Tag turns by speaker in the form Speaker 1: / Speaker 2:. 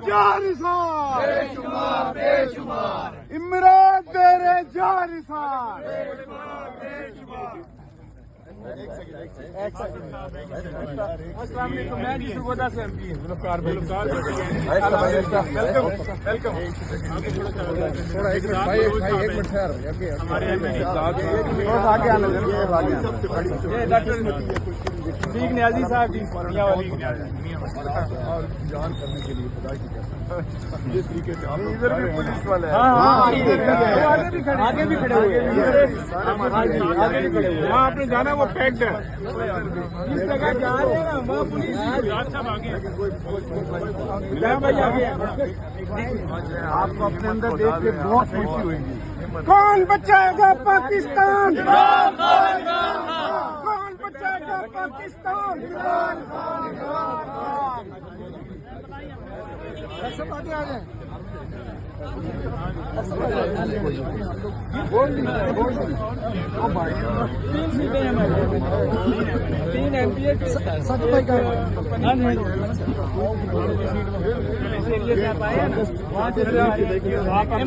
Speaker 1: जानिसार
Speaker 2: बेशुमार बेशुमार
Speaker 1: इमरान तेरे जानिसार अस्सलाम वालेकुम, मैं जी सुगोदा से एमपी हूं। वेलकम। थोड़ा एक मिनट ठहर हमारे आगे आने ये डॉक्टर लीग न्याजी साहब जी मियां वाली और जान करने के लिए खुदा की कसम जिस तरीके से इधर भी पुलिस वाले हैं। हाँ आगे भी खड़े हुए वहाँ आपने जाना वो पैक्ड है जिस जगह जा रहे हैं ना वहाँ पुलिस आपको अपने अंदर देख के बहुत खुशी होगी। कौन बचाएगा पाकिस्तान? कौन बचाएगा पाकिस्तान? सब आगे आ जाए। तीन एमपी वहाँ से